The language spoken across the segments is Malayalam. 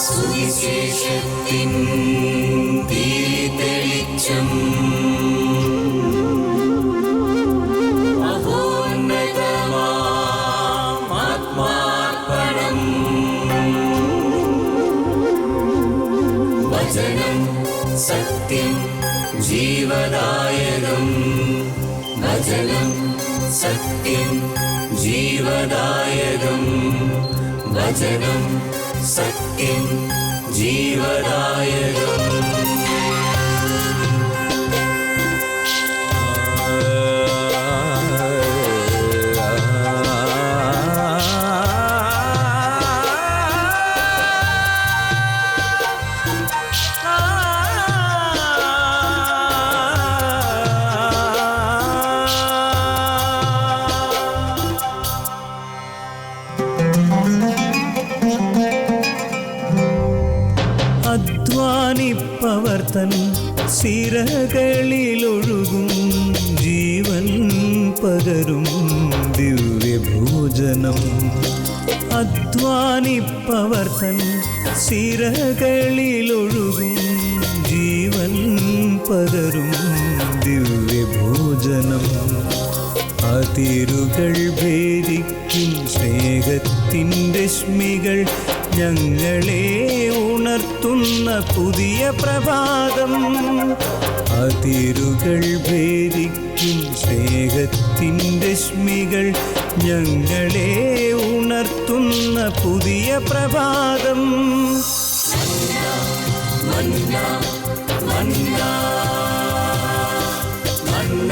സുവിശേഷത്തിൻ തെളിച്ചം ആത്മാർപ്പണം വചനം സത്യം ജീവദായകം വചനം സത്യം ജീവദായകം വചനം സത്യം ജീവദായകം. അധ്വാനിപ്പവർ തൻ സിരകളിലൊഴുകും ജീവൻ പകരും ദിവ്യഭോജനം. അധ്വാനിപ്പവർ തൻ സിരകളിലൊഴുകും ജീവൻ പകരും ദിവ്യഭോജനം. അതിരുകൾ ഭേദിക്കും സ്നേഹത്തിൻ്റെ രശ്മികൾ ഞങ്ങളെ ഉണർത്തുന്ന പുതിയ പ്രഭാതം. അതിരുകൾ ഭേദിക്കും സ്നേഹത്തിൻ്റെ രശ്മികൾ ഞങ്ങളെ ഉണർത്തുന്ന പുതിയ പ്രഭാതം. മന്ന മന്ന മന്ന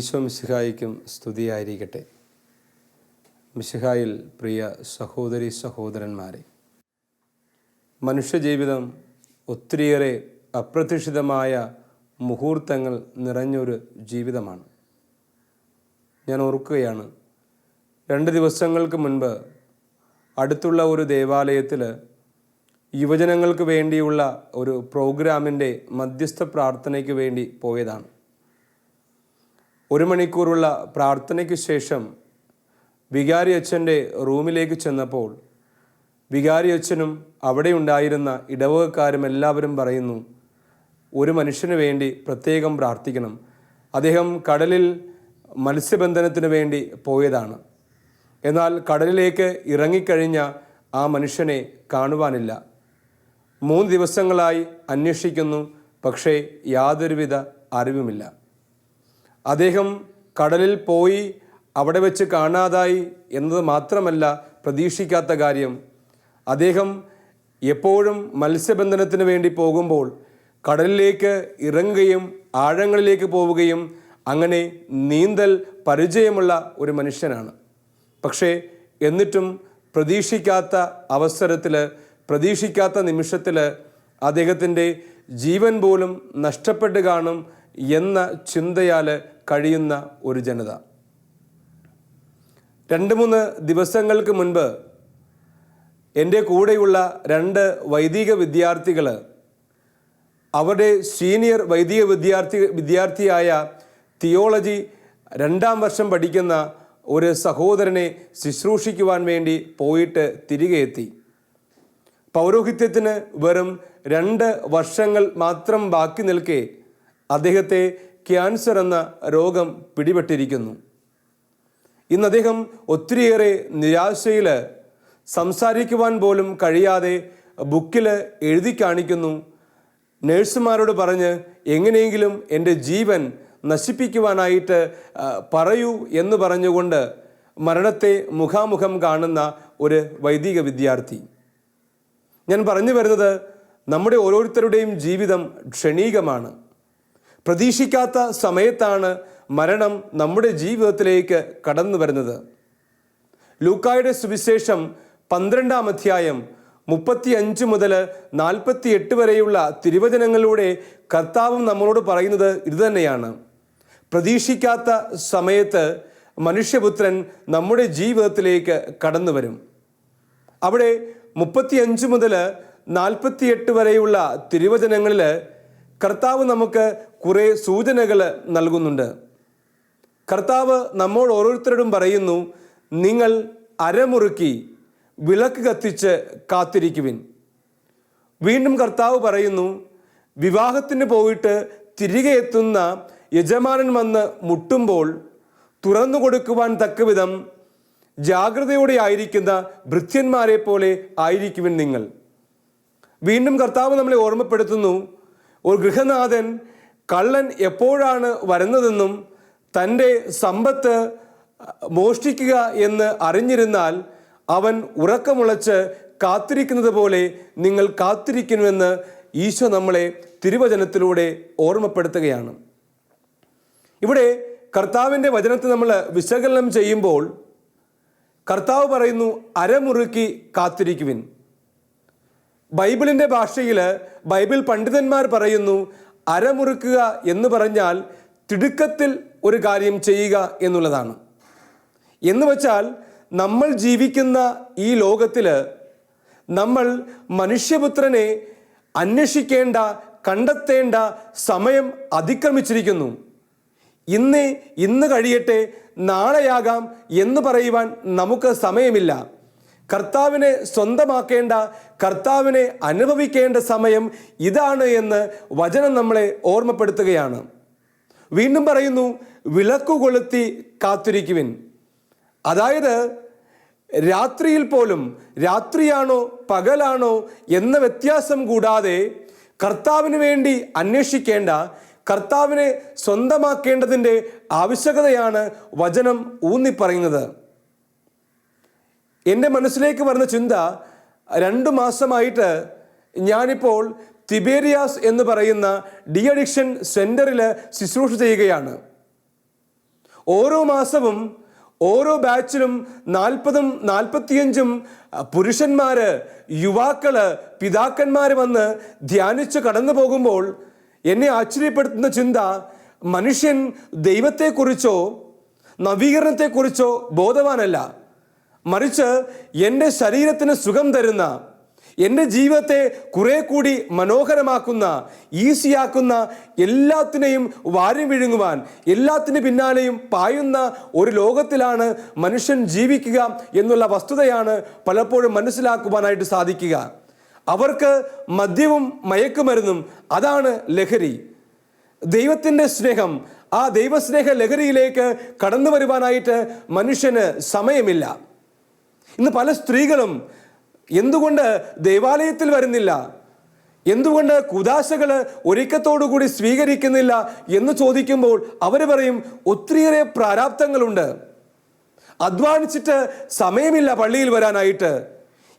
ഈശോ മിശിഹായിക്കും സ്തുതിയായിരിക്കട്ടെ. മിശിഹായിൽ പ്രിയ സഹോദരി സഹോദരന്മാരെ, മനുഷ്യജീവിതം ഒത്തിരിയേറെ അപ്രതീക്ഷിതമായ മുഹൂർത്തങ്ങൾ നിറഞ്ഞൊരു ജീവിതമാണ്. ഞാൻ ഓർക്കുകയാണ്, 2 ദിവസങ്ങൾക്ക് മുൻപ് അടുത്തുള്ള ഒരു ദേവാലയത്തിൽ യുവജനങ്ങൾക്ക് വേണ്ടിയുള്ള ഒരു പ്രോഗ്രാമിൻ്റെ മധ്യസ്ഥ പ്രാർത്ഥനയ്ക്ക് വേണ്ടി പോയതാണ്. 1 മണിക്കൂറുള്ള പ്രാർത്ഥനയ്ക്ക് ശേഷം വികാരി അച്ഛൻ്റെ റൂമിലേക്ക് ചെന്നപ്പോൾ വികാരി അച്ഛനും അവിടെ ഉണ്ടായിരുന്ന ഇടവകക്കാരും എല്ലാവരും പറയുന്നു, ഒരു മനുഷ്യന് വേണ്ടി പ്രത്യേകം പ്രാർത്ഥിക്കണം. അദ്ദേഹം കടലിൽ മത്സ്യബന്ധനത്തിന് വേണ്ടി പോയതാണ്. എന്നാൽ കടലിലേക്ക് ഇറങ്ങിക്കഴിഞ്ഞ ആ മനുഷ്യനെ കാണുവാനില്ല. 3 ദിവസങ്ങളായി അന്വേഷിക്കുന്നു, പക്ഷേ യാതൊരുവിധ അറിവുമില്ല. അദ്ദേഹം കടലിൽ പോയി അവിടെ വെച്ച് കാണാതായി എന്നത് മാത്രമല്ല പ്രതീക്ഷിക്കാത്ത കാര്യം, അദ്ദേഹം എപ്പോഴും മത്സ്യബന്ധനത്തിന് വേണ്ടി പോകുമ്പോൾ കടലിലേക്ക് ഇറങ്ങുകയും ആഴങ്ങളിലേക്ക് പോവുകയും അങ്ങനെ നീന്തൽ പരിചയമുള്ള ഒരു മനുഷ്യനാണ്. പക്ഷേ എന്നിട്ടും പ്രതീക്ഷിക്കാത്ത അവസരത്തിൽ, പ്രതീക്ഷിക്കാത്ത നിമിഷത്തിൽ അദ്ദേഹത്തിൻ്റെ ജീവൻ പോലും നഷ്ടപ്പെട്ട് കാണും എന്ന ചിന്തയാൽ കഴിയുന്ന ഒരു ജനത. 2-3 ദിവസങ്ങൾക്ക് മുൻപ് എൻ്റെ കൂടെയുള്ള 2 വൈദിക വിദ്യാർത്ഥികൾ അവരുടെ സീനിയർ വൈദിക വിദ്യാർത്ഥിയായ തിയോളജി 2ാം വർഷം പഠിക്കുന്ന ഒരു സഹോദരനെ ശുശ്രൂഷിക്കുവാൻ വേണ്ടി പോയിട്ട് തിരികെ എത്തി. പൗരോഹിത്യത്തിന് വെറും 2 വർഷങ്ങൾ മാത്രം ബാക്കി നിൽക്കെ അദ്ദേഹത്തെ ക്യാൻസർ എന്ന രോഗം പിടിപെട്ടിരിക്കുന്നു. ഇന്ന് അദ്ദേഹം ഒത്തിരിയേറെ നിരാശയിൽ, സംസാരിക്കുവാൻ പോലും കഴിയാതെ ബുക്കിൽ എഴുതി കാണിക്കുന്നു, നേഴ്സുമാരോട് പറഞ്ഞ് എങ്ങനെയെങ്കിലും എൻ്റെ ജീവൻ നശിപ്പിക്കുവാനായിട്ട് പറയൂ എന്ന് പറഞ്ഞുകൊണ്ട് മരണത്തെ മുഖാമുഖം കാണുന്ന ഒരു വൈദിക വിദ്യാർത്ഥി. ഞാൻ പറഞ്ഞു വരുന്നത്, നമ്മുടെ ഓരോരുത്തരുടെയും ജീവിതം ക്ഷണികമാണ്. പ്രതീക്ഷിക്കാത്ത സമയത്താണ് മരണം നമ്മുടെ ജീവിതത്തിലേക്ക് കടന്നു വരുന്നത്. ലൂക്കായുടെ സുവിശേഷം 12-ാം അധ്യായം 35 മുതൽ 48 വരെയുള്ള തിരുവചനങ്ങളിലൂടെ കർത്താവും നമ്മളോട് പറയുന്നത് ഇതുതന്നെയാണ്. പ്രതീക്ഷിക്കാത്ത സമയത്ത് മനുഷ്യപുത്രൻ നമ്മുടെ ജീവിതത്തിലേക്ക് കടന്നു വരും. അവിടെ 35 മുതൽ 48 വരെയുള്ള തിരുവചനങ്ങളിൽ കർത്താവ് നമുക്ക് കുറേ സൂചനകൾ നൽകുന്നുണ്ട്. കർത്താവ് നമ്മോട് ഓരോരുത്തരോടും പറയുന്നു, നിങ്ങൾ അരമുറുക്കി വിളക്ക് കത്തിച്ച് കാത്തിരിക്കുവിൻ. വീണ്ടും കർത്താവ് പറയുന്നു, വിവാഹത്തിന് പോയിട്ട് തിരികെ എത്തുന്ന യജമാനൻ വന്ന് മുട്ടുമ്പോൾ തുറന്നു കൊടുക്കുവാൻ തക്കവിധം ജാഗ്രതയോടെ ആയിരിക്കുന്ന ഭൃത്യന്മാരെ പോലെ ആയിരിക്കുവിൻ നിങ്ങൾ. വീണ്ടും കർത്താവ് നമ്മളെ ഓർമ്മപ്പെടുത്തുന്നു, ഒരു ഗൃഹനാഥൻ കള്ളൻ എപ്പോഴാണ് വരുന്നതെന്നും തൻ്റെ സമ്പത്ത് മോഷ്ടിക്കുക എന്ന് അറിഞ്ഞിരുന്നാൽ അവൻ ഉറക്കമുളച്ച് കാത്തിരിക്കുന്നത് പോലെ നിങ്ങൾ കാത്തിരിക്കുന്നുവെന്ന് ഈശോ നമ്മളെ തിരുവചനത്തിലൂടെ ഓർമ്മപ്പെടുത്തുകയാണ്. ഇവിടെ കർത്താവിൻ്റെ വചനത്തെ നമ്മൾ വിശകലനം ചെയ്യുമ്പോൾ കർത്താവ് പറയുന്നു, അരമുറുക്കി കാത്തിരിക്കുവിൻ. ബൈബിളിൻ്റെ ഭാഷയിൽ ബൈബിൾ പണ്ഡിതന്മാർ പറയുന്നു, അരമുറുക്കുക എന്ന് പറഞ്ഞാൽ തിടുക്കത്തിൽ ഒരു കാര്യം ചെയ്യുക എന്നുള്ളതാണ്. എന്ന് വച്ചാൽ നമ്മൾ ജീവിക്കുന്ന ഈ ലോകത്തിൽ നമ്മൾ മനുഷ്യപുത്രനെ അന്വേഷിക്കേണ്ട, കണ്ടെത്തേണ്ട സമയം അതിക്രമിച്ചിരിക്കുന്നു. ഇന്ന് കഴിയട്ടെ, നാളെയാകാം എന്ന് പറയുവാൻ നമുക്ക് സമയമില്ല. കർത്താവിനെ സ്വന്തമാക്കേണ്ട, കർത്താവിനെ അനുഭവിക്കേണ്ട സമയം ഇതാണ് എന്ന് വചനം നമ്മളെ ഓർമ്മപ്പെടുത്തുകയാണ്. വീണ്ടും പറയുന്നു, വിളക്കു കൊളുത്തി കാത്തിരിക്കുവിൻ. അതായത് രാത്രിയിൽ പോലും രാത്രിയാണോ പകലാണോ എന്ന വ്യത്യാസം കൂടാതെ കർത്താവിന് വേണ്ടി അന്വേഷിക്കേണ്ട, കർത്താവിനെ സ്വന്തമാക്കേണ്ടതിൻ്റെ ആവശ്യകതയാണ് വചനം ഊന്നിപ്പറയുന്നത്. എൻ്റെ മനസ്സിലേക്ക് വരുന്ന ചിന്ത, 2 മാസമായിട്ട് ഞാനിപ്പോൾ തിബേരിയാസ് എന്ന് പറയുന്ന ഡി അഡിക്ഷൻ സെൻ്ററിൽ ശുശ്രൂഷ ചെയ്യുകയാണ്. ഓരോ മാസവും ഓരോ ബാച്ചിലും 40ഉം 45ഉം പുരുഷന്മാര്, യുവാക്കള്, പിതാക്കന്മാര് വന്ന് ധ്യാനിച്ച് കടന്നു പോകുമ്പോൾ എന്നെ ആശ്ചര്യപ്പെടുത്തുന്ന ചിന്ത, മനുഷ്യൻ ദൈവത്തെക്കുറിച്ചോ നവീകരണത്തെക്കുറിച്ചോ ബോധവാനല്ല. മറിച്ച് എൻ്റെ ശരീരത്തിന് സുഖം തരുന്ന, എൻ്റെ ജീവിതത്തെ കുറെ കൂടി മനോഹരമാക്കുന്ന, ഈസിയാക്കുന്ന എല്ലാത്തിനെയും വാരി വിഴുങ്ങുവാൻ, എല്ലാത്തിനു പിന്നാലെയും പായുന്ന ഒരു ലോകത്തിലാണ് മനുഷ്യൻ ജീവിക്കുക എന്നുള്ള വസ്തുതയാണ് പലപ്പോഴും മനസ്സിലാക്കുവാനായിട്ട് സാധിക്കുക. അവർക്ക് മദ്യവും മയക്കുമരുന്നും അതാണ് ലഹരി. ദൈവത്തിൻ്റെ സ്നേഹം, ആ ദൈവസ്നേഹ ലഹരിയിലേക്ക് കടന്നു വരുവാനായിട്ട് മനുഷ്യന് സമയമില്ല. ഇന്ന് പല സ്ത്രീകളും എന്തുകൊണ്ട് ദേവാലയത്തിൽ വരുന്നില്ല, എന്തുകൊണ്ട് കുദാശകൾ ഒരുക്കത്തോടുകൂടി സ്വീകരിക്കുന്നില്ല എന്ന് ചോദിക്കുമ്പോൾ അവർ പറയും, ഒത്തിരിയേറെ പ്രാരാബ്ധങ്ങളുണ്ട്, അധ്വാനിച്ചിട്ട് സമയമില്ല പള്ളിയിൽ വരാനായിട്ട്,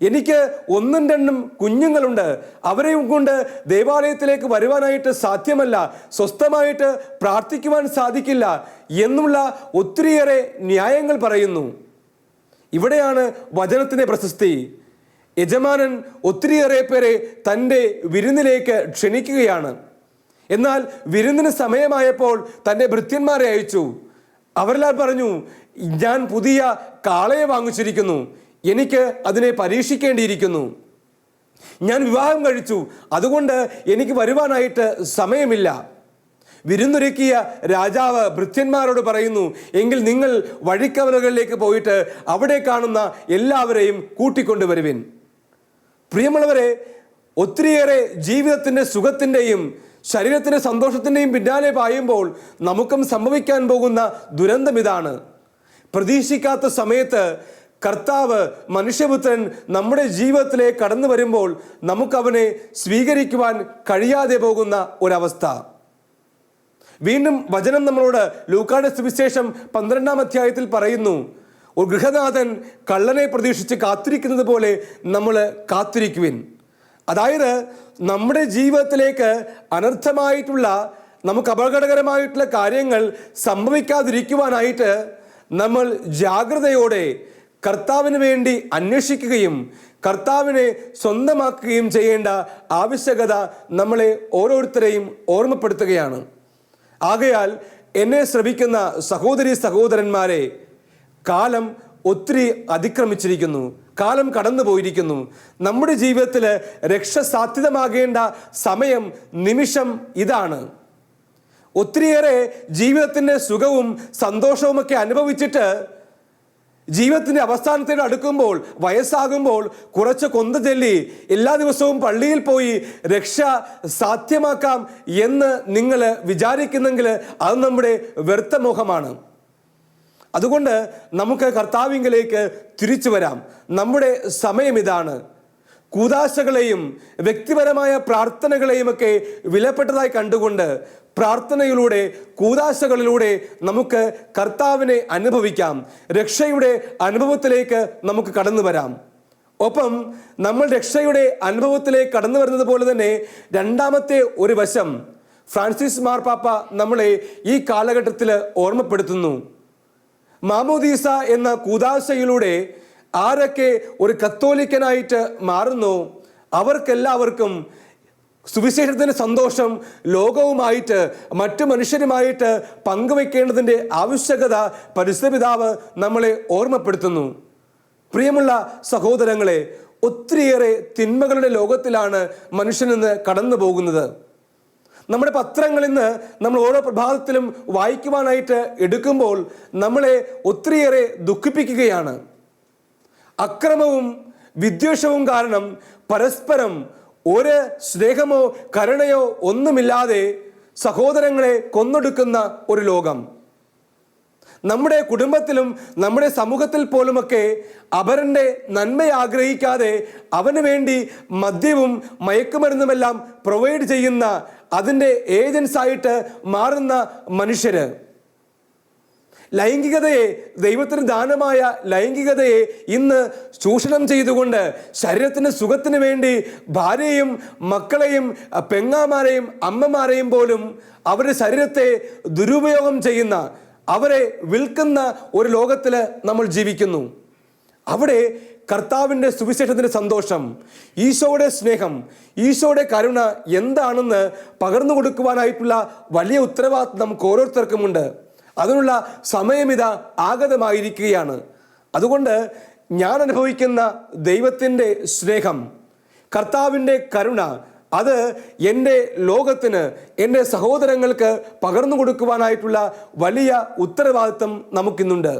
എനിക്ക് 1-2 കുഞ്ഞുങ്ങളുണ്ട്, അവരെയും കൊണ്ട് ദേവാലയത്തിലേക്ക് വരുവാനായിട്ട് സാധ്യമല്ല, സ്വസ്ഥമായിട്ട് പ്രാർത്ഥിക്കുവാൻ സാധിക്കില്ല എന്നുള്ള ഒത്തിരിയേറെ ന്യായങ്ങൾ പറയുന്നു. ഇവിടെയാണ് വചനത്തിൻ്റെ പ്രശസ്തി. യജമാനൻ ഒത്തിരിയേറെ പേരെ തൻ്റെ വിരുന്നിലേക്ക് ക്ഷണിക്കുകയാണ്. എന്നാൽ വിരുന്നിന് സമയമായപ്പോൾ തൻ്റെ ഭൃത്യന്മാരെ അയച്ചു. അവരെല്ലാം പറഞ്ഞു, ഞാൻ പുതിയ കാളയെ വാങ്ങിച്ചിരിക്കുന്നു, എനിക്ക് അതിനെ പരീക്ഷിക്കേണ്ടിയിരിക്കുന്നു, ഞാൻ വിവാഹം കഴിച്ചു, അതുകൊണ്ട് എനിക്ക് വരുവാനായിട്ട് സമയമില്ല. വിരുന്നൊരുക്കിയ രാജാവ് ഭൃത്യന്മാരോട് പറയുന്നു, എങ്കിൽ നിങ്ങൾ വഴിക്കവലകളിലേക്ക് പോയിട്ട് അവിടെ കാണുന്ന എല്ലാവരെയും കൂട്ടിക്കൊണ്ടുവരുവിൻ. പ്രിയമുള്ളവരെ, ഒത്തിരിയേറെ ജീവിതത്തിൻ്റെ സുഖത്തിൻ്റെയും ശരീരത്തിൻ്റെ സന്തോഷത്തിൻ്റെയും പിന്നാലെ പായുമ്പോൾ നമുക്കും സംഭവിക്കാൻ പോകുന്ന ദുരന്തം ഇതാണ്. പ്രതീക്ഷിക്കാത്ത സമയത്ത് കർത്താവ്, മനുഷ്യപുത്രൻ നമ്മുടെ ജീവിതത്തിലേക്ക് കടന്നു വരുമ്പോൾ നമുക്കവനെ സ്വീകരിക്കുവാൻ കഴിയാതെ പോകുന്ന ഒരവസ്ഥ. വീണ്ടും വചനം നമ്മളോട് ലൂക്കായുടെ സുവിശേഷം 12-ാം അധ്യായത്തിൽ പറയുന്നു, ഒരു ഗൃഹനാഥൻ കള്ളനെ പ്രതീക്ഷിച്ച് കാത്തിരിക്കുന്നത് പോലെ നമ്മൾ കാത്തിരിക്കുവിൻ. അതായത് നമ്മുടെ ജീവിതത്തിലേക്ക് അനർത്ഥമായിട്ടുള്ള, നമുക്ക് അപകടകരമായിട്ടുള്ള കാര്യങ്ങൾ സംഭവിക്കാതിരിക്കുവാനായിട്ട് നമ്മൾ ജാഗ്രതയോടെ കർത്താവിന് വേണ്ടി അന്വേഷിക്കുകയും കർത്താവിനെ സ്വന്തമാക്കുകയും ചെയ്യേണ്ട ആവശ്യകത നമ്മളെ ഓരോരുത്തരെയും ഓർമ്മപ്പെടുത്തുകയാണ്. ആകയാൽ എന്നെ ശ്രവിക്കുന്ന സഹോദരീ സഹോദരന്മാരെ, കാലം ഒത്തിരി അതിക്രമിച്ചിരിക്കുന്നു, കാലം കടന്നു പോയിരിക്കുന്നു. നമ്മുടെ ജീവിതത്തിൽ രക്ഷ സാധ്യതമാകേണ്ട സമയം, നിമിഷം ഇതാണ്. ഒത്തിരിയേറെ ജീവിതത്തിൻ്റെ സുഖവും സന്തോഷവുമൊക്കെ അനുഭവിച്ചിട്ട് ജീവിതത്തിൻ്റെ അവസാനത്തോട് അടുക്കുമ്പോൾ, വയസ്സാകുമ്പോൾ കുറച്ച് കൊന്ത ചൊല്ലി എല്ലാ ദിവസവും പള്ളിയിൽ പോയി രക്ഷ സാധ്യമാക്കാം എന്ന് നിങ്ങൾ വിചാരിക്കുന്നെങ്കിൽ അത് നമ്മുടെ വ്യർത്ഥമോഹമാണ്. അതുകൊണ്ട് നമുക്ക് കർത്താവിങ്കലേക്ക് തിരിച്ചു വരാം. നമ്മുടെ സമയം ഇതാണ്. കൂദാശകളെയും വ്യക്തിപരമായ പ്രാർത്ഥനകളെയും ഒക്കെ വിലപ്പെട്ടതായി കണ്ടുകൊണ്ട് പ്രാർത്ഥനയിലൂടെ, കൂദാശകളിലൂടെ നമുക്ക് കർത്താവിനെ അനുഭവിക്കാം. രക്ഷയുടെ അനുഭവത്തിലേക്ക് നമുക്ക് കടന്നു വരാം. ഒപ്പം നമ്മൾ രക്ഷയുടെ അനുഭവത്തിലേക്ക് കടന്നു വരുന്നത് പോലെ തന്നെ രണ്ടാമത്തെ ഒരു വശം ഫ്രാൻസിസ് മാർപ്പാപ്പ നമ്മളെ ഈ കാലഘട്ടത്തിൽ ഓർമ്മപ്പെടുത്തുന്നു. മാമോദീസ എന്ന കൂദാശയിലൂടെ ആരൊക്കെ ഒരു കത്തോലിക്കനായിട്ട് മാറുന്നു അവർക്കെല്ലാവർക്കും സുവിശേഷത്തിൻ്റെ സന്തോഷം ലോകവുമായിട്ട്, മറ്റു മനുഷ്യരുമായിട്ട് പങ്കുവയ്ക്കേണ്ടതിൻ്റെ ആവശ്യകത പരിശുദ്ധ പിതാവ് നമ്മളെ ഓർമ്മപ്പെടുത്തുന്നു. പ്രിയമുള്ള സഹോദരങ്ങളെ, ഒത്തിരിയേറെ തിന്മകളുടെ ലോകത്തിലാണ് മനുഷ്യനിന്ന് കടന്നു പോകുന്നത്. നമ്മുടെ പത്രങ്ങളിൽ നിന്ന് നമ്മൾ ഓരോ പ്രഭാതത്തിലും വായിക്കുവാനായിട്ട് എടുക്കുമ്പോൾ നമ്മളെ ഒത്തിരിയേറെ ദുഃഖിപ്പിക്കുകയാണ്. അക്രമവും വിദ്വേഷവും കാരണം പരസ്പരം ഒരു സ്നേഹമോ കരുണയോ ഒന്നുമില്ലാതെ സഹോദരങ്ങളെ കൊന്നൊടുക്കുന്ന ഒരു ലോകം. നമ്മുടെ കുടുംബത്തിലും നമ്മുടെ സമൂഹത്തിൽ പോലുമൊക്കെ അവരുടെ നന്മ ആഗ്രഹിക്കാതെ അവന് വേണ്ടി മദ്യവും മയക്കുമരുന്നുമെല്ലാം പ്രൊവൈഡ് ചെയ്യുന്ന, അതിൻ്റെ ഏജൻസായിട്ട് മാറുന്ന മനുഷ്യര്, ലൈംഗികതയെ, ദൈവത്തിന് ദാനമായ ലൈംഗികതയെ ഇന്ന് ചൂഷണം ചെയ്തുകൊണ്ട് ശരീരത്തിന് സുഖത്തിന് വേണ്ടി ഭാര്യയും മക്കളെയും പെങ്ങാമാരെയും അമ്മമാരെയും പോലും അവരുടെ ശരീരത്തെ ദുരുപയോഗം ചെയ്യുന്ന, അവരെ വിൽക്കുന്ന ഒരു ലോകത്തിൽ നമ്മൾ ജീവിക്കുന്നു. അവിടെ കർത്താവിൻ്റെ സുവിശേഷത്തിൻ്റെ സന്തോഷം, ഈശോയുടെ സ്നേഹം, ഈശോയുടെ കരുണ എന്താണെന്ന് പകർന്നു കൊടുക്കുവാനായിട്ടുള്ള വലിയ ഉത്തരവാദിത്വം നമുക്ക് ഓരോരുത്തർക്കുമുണ്ട്. അതിനുള്ള സമയമിത ആഗതമായിരിക്കുകയാണ്. അതുകൊണ്ട് ഞാൻ അനുഭവിക്കുന്ന ദൈവത്തിൻ്റെ സ്നേഹം, കർത്താവിൻ്റെ കരുണ, അത് എൻ്റെ ലോകത്തിന്, എൻ്റെ സഹോദരങ്ങൾക്ക് പകർന്നു കൊടുക്കുവാനായിട്ടുള്ള വലിയ ഉത്തരവാദിത്വം നമുക്കിന്നുണ്ട്.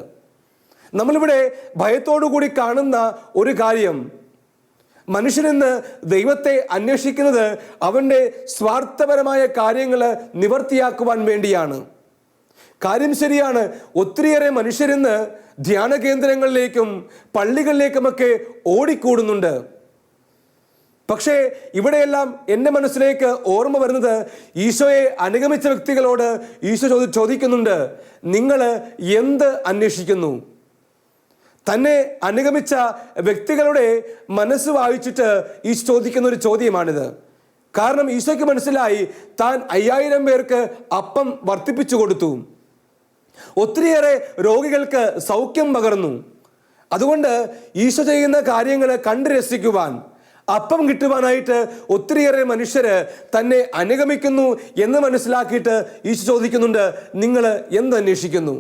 നമ്മളിവിടെ ഭയത്തോടുകൂടി കാണുന്ന ഒരു കാര്യം, മനുഷ്യനിന്ന് ദൈവത്തെ അന്വേഷിക്കുന്നത് അവൻ്റെ സ്വാർത്ഥപരമായ കാര്യങ്ങൾ നിവർത്തിയാക്കുവാൻ വേണ്ടിയാണ്. കാര്യം ശരിയാണ്. ഒത്തിരിയേറെ മനുഷ്യരിന്ന് ധ്യാന കേന്ദ്രങ്ങളിലേക്കും പള്ളികളിലേക്കുമൊക്കെ ഓടിക്കൂടുന്നുണ്ട്. പക്ഷേ ഇവിടെയെല്ലാം എൻ്റെ മനസ്സിലേക്ക് ഓർമ്മ വരുന്നത്, ഈശോയെ അനുഗമിച്ച വ്യക്തികളോട് ഈശോ ചോദിക്കുന്നുണ്ട്, നിങ്ങൾ എന്ത് അന്വേഷിക്കുന്നു? തന്നെ അനുഗമിച്ച വ്യക്തികളുടെ മനസ്സ് വായിച്ചിട്ട് ഈശോ ചോദിക്കുന്ന ഒരു ചോദ്യമാണിത്. കാരണം ഈശോയ്ക്ക് മനസ്സിലായി, താൻ 5000 പേർക്ക് അപ്പം വർദ്ധിപ്പിച്ചു കൊടുത്തു, ഒത്തിരിയേറെ രോഗികൾക്ക് സൗഖ്യം പകർന്നു. അതുകൊണ്ട് ഈശോ ചെയ്യുന്ന കാര്യങ്ങൾ കണ്ടു രസിക്കുവാൻ, അപ്പം കിട്ടുവാനായിട്ട് ഒത്തിരിയേറെ മനുഷ്യര് തന്നെ അനുഗമിക്കുന്നു എന്ന് മനസ്സിലാക്കിയിട്ട് ഈശോ ചോദിക്കുന്നുണ്ട്, നിങ്ങൾ എന്തന്വേഷിക്കുന്നു?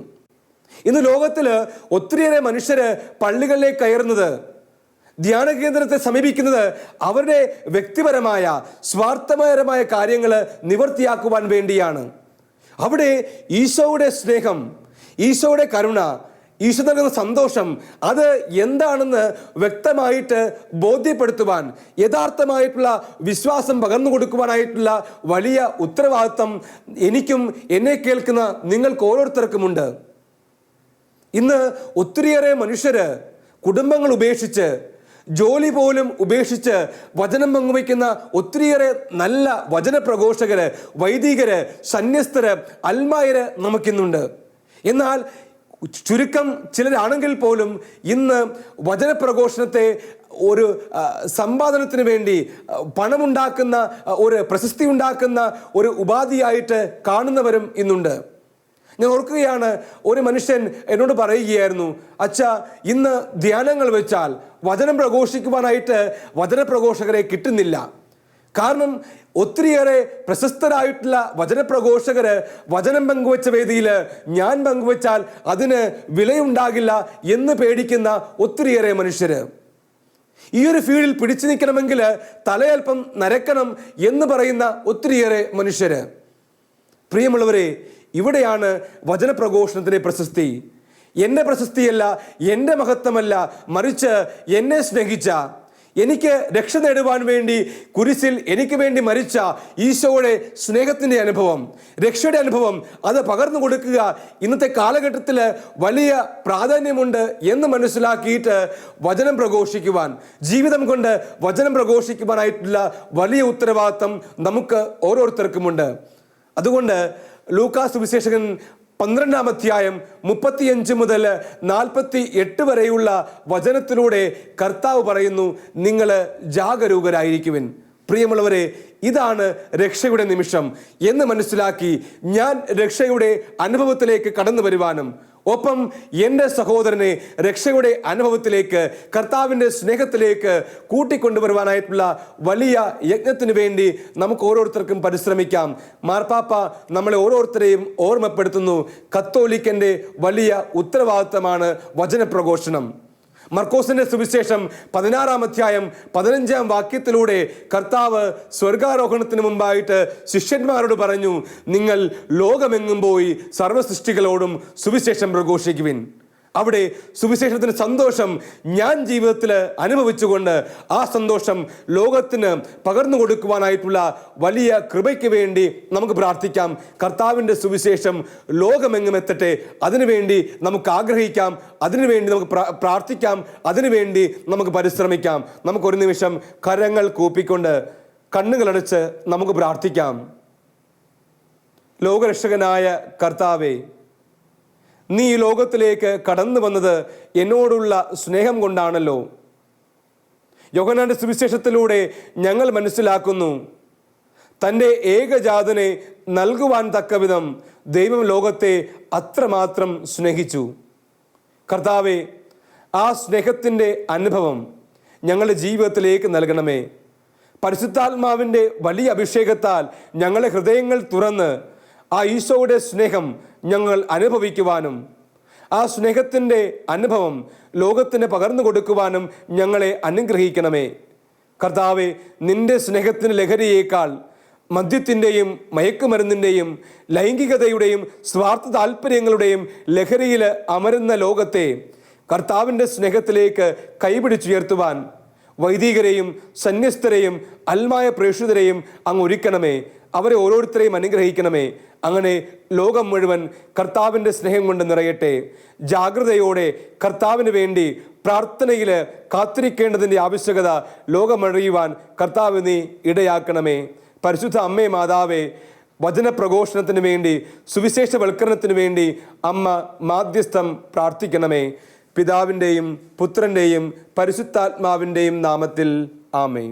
ഇന്ന് ലോകത്തിൽ ഒത്തിരിയേറെ മനുഷ്യര് പള്ളികളിലേക്ക് കയറുന്നത്, ധ്യാന കേന്ദ്രത്തെ സമീപിക്കുന്നത് അവരുടെ വ്യക്തിപരമായ സ്വാർത്ഥപരമായ കാര്യങ്ങൾ നിവർത്തിയാക്കുവാൻ വേണ്ടിയാണ്. അവിടെ ഈശോയുടെ സ്നേഹം, ഈശോയുടെ കരുണ, ഈശോ നൽകുന്ന സന്തോഷം അത് എന്താണെന്ന് വ്യക്തമായിട്ട് ബോധ്യപ്പെടുത്തുവാൻ, യഥാർത്ഥമായിട്ടുള്ള വിശ്വാസം പകർന്നു കൊടുക്കുവാനായിട്ടുള്ള വലിയ ഉത്തരവാദിത്വം എനിക്കും എന്നെ കേൾക്കുന്ന നിങ്ങൾക്ക് ഓരോരുത്തർക്കുമുണ്ട്. ഇന്ന് ഒത്തിരിയേറെ മനുഷ്യര് കുടുംബങ്ങൾ ഉപേക്ഷിച്ച്, ജോലി പോലും ഉപേക്ഷിച്ച് വചനം പങ്കുവയ്ക്കുന്ന ഒത്തിരിയേറെ നല്ല വചനപ്രഘോഷകര്, വൈദികര്, സന്യസ്തര്, അൽമായര് നമുക്കിന്നുണ്ട്. എന്നാൽ ചുരുക്കം ചിലരാണെങ്കിൽ പോലും ഇന്ന് വചനപ്രഘോഷണത്തെ ഒരു സമ്പാദനത്തിന് വേണ്ടി പണമുണ്ടാക്കുന്ന, ഒരു പ്രശസ്തി ഉണ്ടാക്കുന്ന ഒരു ഉപാധിയായിട്ട് കാണുന്നവരും ഇന്നുണ്ട്. ഞാൻ ഓർക്കുകയാണ്, ഒരു മനുഷ്യൻ എന്നോട് പറയുകയായിരുന്നു, അച്ഛാ, ഇന്ന് ധ്യാനങ്ങൾ വെച്ചാൽ വചനം പ്രഘോഷിക്കുവാനായിട്ട് വചനപ്രഘോഷകരെ കിട്ടുന്നില്ല. കാരണം ഒത്തിരിയേറെ പ്രശസ്തരായിട്ടുള്ള വചനപ്രഘോഷകര് വചനം പങ്കുവച്ച വേദിയിൽ ഞാൻ പങ്കുവച്ചാൽ അതിന് വിലയുണ്ടാകില്ല എന്ന് പേടിക്കുന്ന ഒത്തിരിയേറെ മനുഷ്യര്. ഈ ഒരു ഫീൽഡിൽ പിടിച്ചു നിൽക്കണമെങ്കിൽ തലയൽപ്പം നരക്കണം എന്ന് പറയുന്ന ഒത്തിരിയേറെ മനുഷ്യര്. പ്രിയമുള്ളവരെ, ഇവിടെയാണ് വചനപ്രഘോഷണത്തിൻ്റെ പ്രശസ്തി. എൻ്റെ പ്രശസ്തിയല്ല, എൻ്റെ മഹത്വമല്ല, മറിച്ച് എന്നെ സ്നേഹിച്ച, എനിക്ക് രക്ഷ നേടുവാൻ വേണ്ടി കുരിശിൽ എനിക്ക് വേണ്ടി മരിച്ച ഈശോയുടെ സ്നേഹത്തിൻ്റെ അനുഭവം, രക്ഷയുടെ അനുഭവം, അത് പകർന്നു കൊടുക്കുക ഇന്നത്തെ കാലഘട്ടത്തിൽ വലിയ പ്രാധാന്യമുണ്ട് എന്ന് മനസ്സിലാക്കിയിട്ട് വചനം പ്രഘോഷിക്കുവാൻ, ജീവിതം കൊണ്ട് വചനം പ്രഘോഷിക്കുവാനായിട്ടുള്ള വലിയ ഉത്തരവാദിത്വം നമുക്ക് ഓരോരുത്തർക്കുമുണ്ട്. അതുകൊണ്ട് ലൂക്കാസ് സുവിശേഷകൻ 12-ാം അധ്യായം 35 മുതൽ 48 വരെയുള്ള വചനത്തിലൂടെ കർത്താവ് പറയുന്നു, നിങ്ങൾ ജാഗരൂകരായിരിക്കുവിൻ. പ്രിയമുള്ളവരെ, ഇതാണ് രക്ഷയുടെ നിമിഷം എന്ന് മനസ്സിലാക്കി ഞാൻ രക്ഷയുടെ അനുഭവത്തിലേക്ക് കടന്നു വരുവാനും ഒപ്പം എൻ്റെ സഹോദരനെ രക്ഷയുടെ അനുഭവത്തിലേക്ക്, കർത്താവിൻ്റെ സ്നേഹത്തിലേക്ക് കൂട്ടിക്കൊണ്ടുവരുവാനായിട്ടുള്ള വലിയ യജ്ഞത്തിന് വേണ്ടി നമുക്ക് ഓരോരുത്തർക്കും പരിശ്രമിക്കാം. മാർപ്പാപ്പ നമ്മളെ ഓരോരുത്തരെയും ഓർമ്മപ്പെടുത്തുന്നു, കത്തോലിക്കൻ്റെ വലിയ ഉത്തരവാദിത്തമാണ് വചനപ്രഘോഷണം. മർക്കോസിന്റെ സുവിശേഷം 16-ാം അധ്യായം 15-ാം വാക്യത്തിലൂടെ കർത്താവ് സ്വർഗാരോഹണത്തിന് മുമ്പായിട്ട് ശിഷ്യന്മാരോട് പറഞ്ഞു, നിങ്ങൾ ലോകമെങ്ങും പോയി സർവ്വസൃഷ്ടികളോടും സുവിശേഷം പ്രഘോഷിക്കുവിൻ. അവിടെ സുവിശേഷത്തിന് സന്തോഷം ഞാൻ ജീവിതത്തിൽ അനുഭവിച്ചുകൊണ്ട് ആ സന്തോഷം ലോകത്തിന് പകർന്നു കൊടുക്കുവാനായിട്ടുള്ള വലിയ കൃപയ്ക്ക് വേണ്ടി നമുക്ക് പ്രാർത്ഥിക്കാം. കർത്താവിൻ്റെ സുവിശേഷം ലോകമെങ്ങും എത്തട്ടെ, അതിനുവേണ്ടി നമുക്ക് ആഗ്രഹിക്കാം, അതിനുവേണ്ടി നമുക്ക് പ്രാർത്ഥിക്കാം, അതിനുവേണ്ടി നമുക്ക് പരിശ്രമിക്കാം. നമുക്കൊരു നിമിഷം കരങ്ങൾ കൂപ്പിക്കൊണ്ട് കണ്ണുകളടച്ച് നമുക്ക് പ്രാർത്ഥിക്കാം. ലോകരക്ഷകനായ കർത്താവേ, നീ ഈ ലോകത്തിലേക്ക് കടന്നു വന്നത് എന്നോടുള്ള സ്നേഹം കൊണ്ടാണല്ലോ. യോഹന്നാന്റെ സുവിശേഷത്തിലൂടെ ഞങ്ങൾ മനസ്സിലാക്കുന്നു, തൻ്റെ ഏകജാതനെ നൽകുവാൻ തക്കവിധം ദൈവം ലോകത്തെ അത്രമാത്രം സ്നേഹിച്ചു. കർത്താവെ, ആ സ്നേഹത്തിൻ്റെ അനുഭവം ഞങ്ങളുടെ ജീവിതത്തിലേക്ക് നൽകണമേ. പരിശുദ്ധാത്മാവിൻ്റെ വലിയ അഭിഷേകത്താൽ ഞങ്ങളുടെ ഹൃദയങ്ങൾ തുറന്ന് ആ ഈശോയുടെ സ്നേഹം ഞങ്ങൾ അനുഭവിക്കുവാനും ആ സ്നേഹത്തിൻ്റെ അനുഭവം ലോകത്തിന് പകർന്നു കൊടുക്കുവാനും ഞങ്ങളെ അനുഗ്രഹിക്കണമേ. കർത്താവെ, നിന്റെ സ്നേഹത്തിന് ലഹരിയേക്കാൾ മദ്യത്തിൻ്റെയും മയക്കുമരുന്നിൻ്റെയും ലൈംഗികതയുടെയും സ്വാർത്ഥ താല്പര്യങ്ങളുടെയും ലഹരിയിൽ അമരുന്ന ലോകത്തെ കർത്താവിൻ്റെ സ്നേഹത്തിലേക്ക് കൈപിടിച്ചുയർത്തുവാൻ വൈദികരെയും സന്യസ്തരെയും അൽമായ പ്രേക്ഷിതരെയും അങ്ങ് ഒരുക്കണമേ. അവരെ ഓരോരുത്തരെയും അനുഗ്രഹിക്കണമേ. അങ്ങനെ ലോകം മുഴുവൻ കർത്താവിൻ്റെ സ്നേഹം കൊണ്ട് നിറയട്ടെ. ജാഗ്രതയോടെ കർത്താവിന് വേണ്ടി പ്രാർത്ഥനയിൽ കാത്തിരിക്കേണ്ടതിൻ്റെ ആവശ്യകത ലോകമറിയുവാൻ കർത്താവ് നീ ഇടയാക്കണമേ. പരിശുദ്ധ അമ്മേ മാതാവേ, വചനപ്രഘോഷണത്തിന് വേണ്ടി സുവിശേഷവൽക്കരണത്തിന് വേണ്ടി അമ്മ മാധ്യസ്ഥം പ്രാർത്ഥിക്കണമേ. പിതാവിൻ്റെയും പുത്രൻ്റെയും പരിശുദ്ധാത്മാവിൻ്റെയും നാമത്തിൽ ആമേൻ.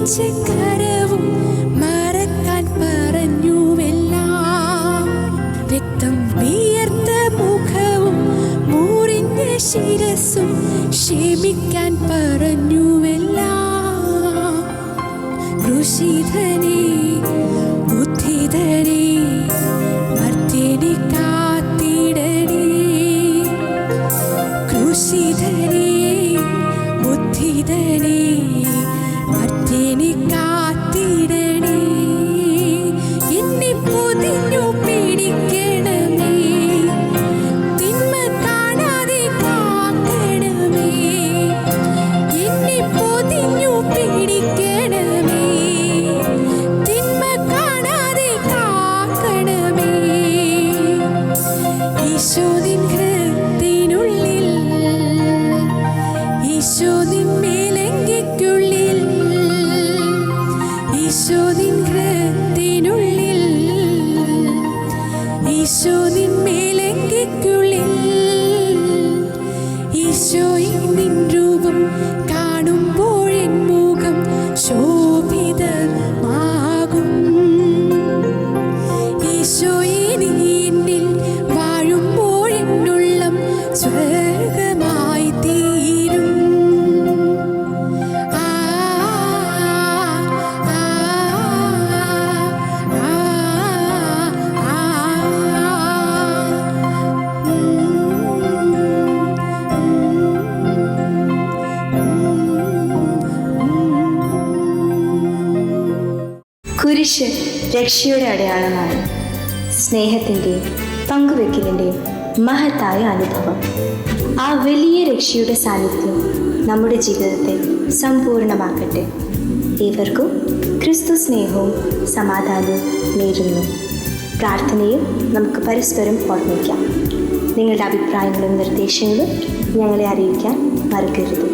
കരവും മറക്കാൻ പറഞ്ഞുവെല്ലാം. രക്തം വിയർത്ത മുഖവും മുറിഞ്ഞ ശിരസും ക്ഷമിക്കാൻ പറഞ്ഞുവെല്ലാം. ക്രൂശിതനേ ഉദ്ധിതനേ മർത്യനെ കാത്തിടണേ. ക്രൂശിതനേ ഉദ്ധിതനേ മർത്യനെ കാത്തിടണേ. എന്നെ പൊതിഞ്ഞു പിടിക്കണമേ, തിന്മ കാണാതെ കാക്കണമേ. എന്നെ പൊതിഞ്ഞു പിടിക്കണമേ, തിന്മ കാണാതെ കാക്കണമേ. ഈശോ നിൻ ഹൃദയത്തിനുള്ളിൽ, ഈശോ നിൻ മേലങ്കിക്കുള്ളിൽ, ഈശോ നിൻ ഹൃദയത്തിനുള്ളിൽ, ഈശോ നിൻ മേലങ്കിക്കുള്ളിൽ. ഈശോയെ നിൻ രൂപം കാണുമ്പോഴെൻ മുഖം ശോഭിതമാകും. ഈശോയെ നീ എന്നിൽ വാഴുമ്പോഴെന്നുള്ളം സ്വർഗമായി തീരും. ആ ആ ആ ആ കുരിശ് രക്ഷയുടെ അടയാളമാണ്. സ്നേഹത്തിൻ്റെയും പങ്കുവെക്കലിൻ്റെയും മഹത്തായ അനുഭവം. ആ വലിയ രക്ഷയുടെ സാന്നിധ്യം നമ്മുടെ ജീവിതത്തെ സമ്പൂർണ്ണമാക്കട്ടെ. ഏവർക്കും ക്രിസ്തു സ്നേഹവും സമാധാനവും നേരുന്നു. പ്രാർത്ഥനയിൽ നമുക്ക് പരസ്പരം ഓർമ്മിക്കാം. നിങ്ങളുടെ അഭിപ്രായങ്ങളും നിർദ്ദേശങ്ങളും ഞങ്ങളെ അറിയിക്കാൻ മറക്കരുത്.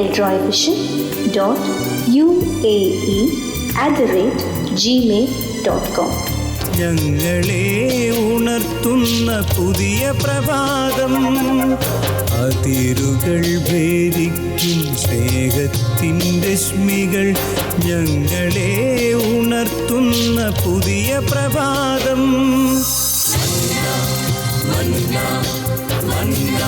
eldroyvision.uae@gmail.com. ഞങ്ങളെ ഉണർത്തുന്ന പുതിയ പ്രഭാതം, അതിരുകൾ ഭേദിക്കും സ്നേഹത്തിൻ്റെ രശ്മികൾ. ഞങ്ങളെ ഉണർത്തുന്ന പുതിയ പ്രഭാതം. മന്ന മന്ന